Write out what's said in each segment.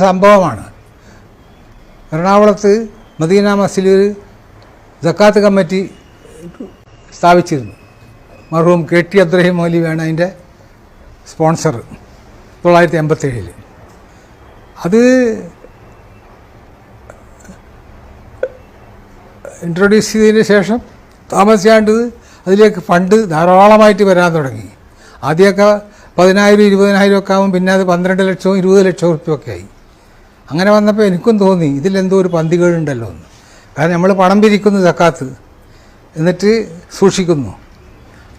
സംഭവമാണ്. എറണാകുളത്ത് മദീന മസ്ജിദിൽ സക്കാത്ത് കമ്മിറ്റി സ്ഥാപിച്ചിരുന്നു. മർഹൂം KT അബ്ദുറഹീം മൗലവിയാണ് അതിൻ്റെ സ്പോൺസർ 1987. അത് ഇൻട്രൊഡ്യൂസ് ചെയ്തതിന് ശേഷം താമസിയാണ്ട് അതിലേക്ക് ഫണ്ട് ധാരാളമായിട്ട് വരാൻ തുടങ്ങി. ആദ്യമൊക്കെ 10,000 20,000 ഒക്കെ ആകും, പിന്നെ അത് 12 ലക്ഷവും 20 ലക്ഷം ഉറുപ്പ്യൊക്കെ ആയി. അങ്ങനെ വന്നപ്പോൾ എനിക്കും തോന്നി ഇതിലെന്തോ ഒരു പന്തികേടുണ്ടല്ലോ എന്ന്. കാരണം നമ്മൾ പണം പിരിക്കുന്നു സക്കാത്ത്, എന്നിട്ട് സൂക്ഷിക്കുന്നു.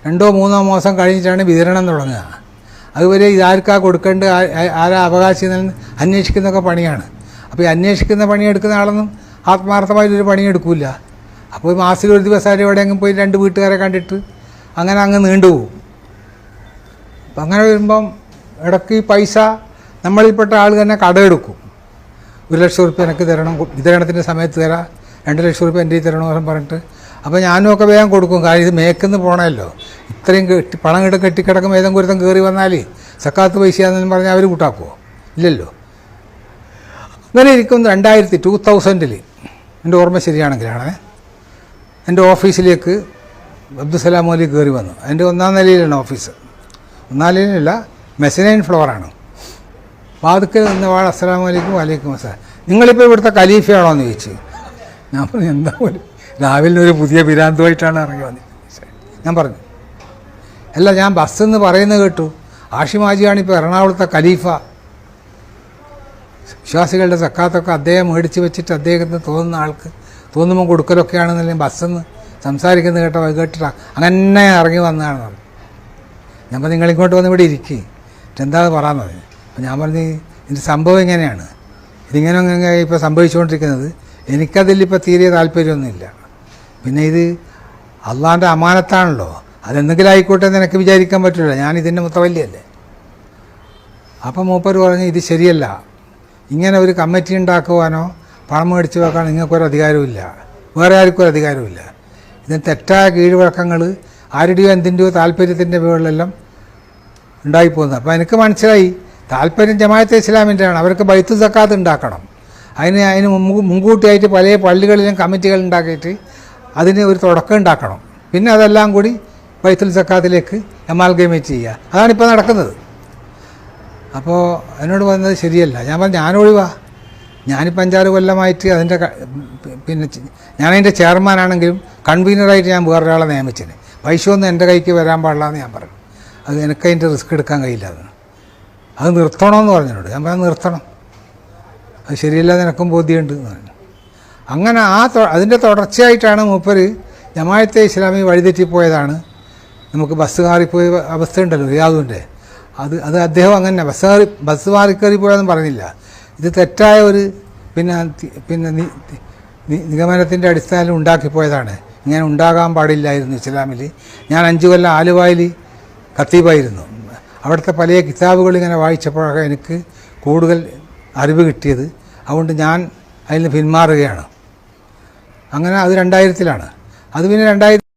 2-3 മാസം കഴിഞ്ഞിട്ടാണ് വിതരണം തുടങ്ങുക. അതുവരെ ഇതാർക്കാ കൊടുക്കേണ്ടത്, ആരാ അവകാശം അന്വേഷിക്കുന്നതൊക്കെ പണിയാണ്. അപ്പോൾ ഈ അന്വേഷിക്കുന്ന പണിയെടുക്കുന്ന ആളൊന്നും ആത്മാർത്ഥമായിട്ടൊരു പണിയെടുക്കില്ല. അപ്പോൾ മാസത്തിൽ ഒരു ദിവസം എവിടെയെങ്കിലും പോയി 2 വീട്ടുകാരെ കണ്ടിട്ട് അങ്ങനെ അങ്ങ് നീണ്ടുപോകും. അപ്പം അങ്ങനെ വരുമ്പം ഇടയ്ക്ക് ഈ പൈസ നമ്മളിൽപ്പെട്ട ആൾ തന്നെ കടമെടുക്കും. 1 ലക്ഷം ഉറുപ്പ്യ എനിക്ക് തരണം, വിതരണത്തിൻ്റെ സമയത്ത് തരാം, 2 ലക്ഷം ഉറുപ്പ്യ എൻ്റെ തരണമെന്ന് പറഞ്ഞിട്ട്. അപ്പോൾ ഞാനും ഒക്കെ വേഗം കൊടുക്കും. കാര്യം ഇത് മേക്കെന്ന് പോകണമല്ലോ. ഇത്രയും പണം കെട്ടിക്കിടക്കുമ്പോൾ ഏതെങ്കിലും ഒരുത്തം കയറി വന്നാൽ സക്കാത്ത് പൈസയാണെന്ന് പറഞ്ഞാൽ അവർ കൂട്ടാക്കുമോ? ഇല്ലല്ലോ. അങ്ങനെ ഇരിക്കും 2000 എൻ്റെ ഓർമ്മ ശരിയാണെങ്കിലാണ് എൻ്റെ ഓഫീസിലേക്ക് അബ്ദുസലാം മൗലവി കയറി വന്നു. എൻ്റെ 1-ാം നിലയിലാണ് ഓഫീസ്. 1-ാം നിലയിലല്ല, മെസനൈൻ ഫ്ലോറാണ്. വാതുക്കൽ നിന്ന് അസ്സലാമു അലൈക്കും വലൈക്കും അസ്സലാം, നിങ്ങളിപ്പോൾ ഇവിടുത്തെ ഖലീഫയാണോ എന്ന് ചോദിച്ചു. ഞാൻ പറഞ്ഞു എന്താ പോലും രാവിലെ ഒരു പുതിയ പിരാന്തുമായിട്ടാണ് ഇറങ്ങി വന്നത്. ഞാൻ പറഞ്ഞു അല്ല, ഞാൻ ബസ്സെന്ന് പറയുന്നത് കേട്ടു, ആഷിം ഹാജിയാണ് ഇപ്പോൾ എറണാകുളത്തെ ഖലീഫ. വിശ്വാസികളുടെ സക്കാത്തൊക്കെ അദ്ദേഹം മേടിച്ച് വെച്ചിട്ട് അദ്ദേഹത്തിന് തോന്നുന്ന ആൾക്ക് തോന്നുമ്പോൾ കൊടുക്കലൊക്കെയാണെന്നല്ലെങ്കിൽ ബസ്സെന്ന് സംസാരിക്കുന്നത് കേട്ടോ. അത് കേട്ടിട്ടാണ് അങ്ങനെ ഇറങ്ങി വന്നതാണെന്ന് പറഞ്ഞു. ഞാൻ പറഞ്ഞു നിങ്ങളിങ്ങോട്ട് വന്ന് ഇവിടെ ഇരിക്കുക, എന്താ പറയാമെന്നത്. അപ്പം ഞാൻ പറഞ്ഞു ഇതിൻ്റെ സംഭവം ഇങ്ങനെയാണ്, ഇതിങ്ങനെ ഇപ്പോൾ സംഭവിച്ചുകൊണ്ടിരിക്കുന്നത്. എനിക്കതിലിപ്പോൾ തീരെ താല്പര്യമൊന്നുമില്ല. പിന്നെ ഇത് അള്ളാൻ്റെ അമാനത്താണല്ലോ, അതെന്തെങ്കിലും ആയിക്കോട്ടെ എന്ന് എനിക്ക് വിചാരിക്കാൻ പറ്റില്ല. ഞാനിതിൻ്റെ മുത്തവല്ലിയല്ലേ. അപ്പം മൂപ്പർ പറഞ്ഞു ഇത് ശരിയല്ല, ഇങ്ങനെ ഒരു കമ്മിറ്റി ഉണ്ടാക്കുവാനോ പണം മേടിച്ച് വെക്കാനോ നിങ്ങൾക്കൊരു അധികാരമില്ല, വേറെ ആർക്കും ഒരു അധികാരമില്ല. ഇതിന് തെറ്റായ കീഴ്വഴക്കങ്ങൾ ആരുടെയോ എന്തിൻ്റെയോ താല്പര്യത്തിൻ്റെ പേരിലെല്ലാം ഉണ്ടായിപ്പോകുന്നത്. അപ്പോൾ എനിക്ക് മനസ്സിലായി താല്പര്യം ജമാഅത്തെ ഇസ്ലാമിൻ്റെയാണ്. അവർക്ക് ബൈത്തുൽ സക്കാത്ത് ഉണ്ടാക്കണം. അതിന് മുൻകൂട്ടിയായിട്ട് പല പള്ളികളിലും കമ്മിറ്റികൾ ഉണ്ടാക്കിയിട്ട് അതിന് ഒരു തുടക്കം ഉണ്ടാക്കണം. പിന്നെ അതെല്ലാം കൂടി ബൈത്തുൽ സക്കാത്തിലേക്ക് അമാൽഗമേറ്റ് ചെയ്യുക. അതാണിപ്പോൾ നടക്കുന്നത്. അപ്പോൾ എന്നോട് പറഞ്ഞത് ശരിയല്ല. ഞാൻ പറഞ്ഞു ഞാനൊഴിവാ, ഞാനിപ്പോൾ 5-6 കൊല്ലമായിട്ട് അതിൻ്റെ പിന്നെ ഞാനതിൻ്റെ ചെയർമാനാണെങ്കിലും കൺവീനറായിട്ട് ഞാൻ വേറൊരാളെ നിയമിച്ചത്. പൈസ ഒന്നും എൻ്റെ കൈക്ക് വരാൻ പാടില്ല എന്ന് ഞാൻ പറഞ്ഞു. അത് എനിക്കതിൻ്റെ റിസ്ക് എടുക്കാൻ കഴിയില്ല. അത് നിർത്തണമെന്ന് പറഞ്ഞതിനോട് ഞാൻ പറഞ്ഞു നിർത്തണം, അത് ശരിയല്ലാതെ എനിക്കും ബോധ്യമുണ്ട് എന്ന് പറഞ്ഞു. അങ്ങനെ അതിൻ്റെ തുടർച്ചയായിട്ടാണ് മൂപ്പർ ജമാഅത്തെ ഇസ്ലാമി വഴിതെറ്റിപ്പോയതാണ്. നമുക്ക് ബസ് കാറിപ്പോയ അവസ്ഥയുണ്ടല്ലോ റിയാദുവിൻ്റെ, അത് അദ്ദേഹം അങ്ങനെ ബസ് മാറിക്കയറിപ്പോയെന്നും പറഞ്ഞില്ല. ഇത് തെറ്റായ ഒരു പിന്നെ നിഗമനത്തിൻ്റെ അടിസ്ഥാനത്തിൽ ഉണ്ടാക്കിപ്പോയതാണ്. ഇങ്ങനെ ഉണ്ടാകാൻ പാടില്ലായിരുന്നു ഇസ്ലാമിൽ. ഞാൻ 5 കൊല്ലം ആലുവയിൽ ഖത്തീബായിരുന്നു. അവിടുത്തെ പല കിതാബുകൾ ഇങ്ങനെ വായിച്ചപ്പോഴൊക്കെ എനിക്ക് കൂടുതൽ അറിവ് കിട്ടിയത്. അതുകൊണ്ട് ഞാൻ അതിൽ നിന്ന് പിന്മാറുകയാണ്. അങ്ങനെ അത് 2000-ലാണ്. അത് പിന്നെ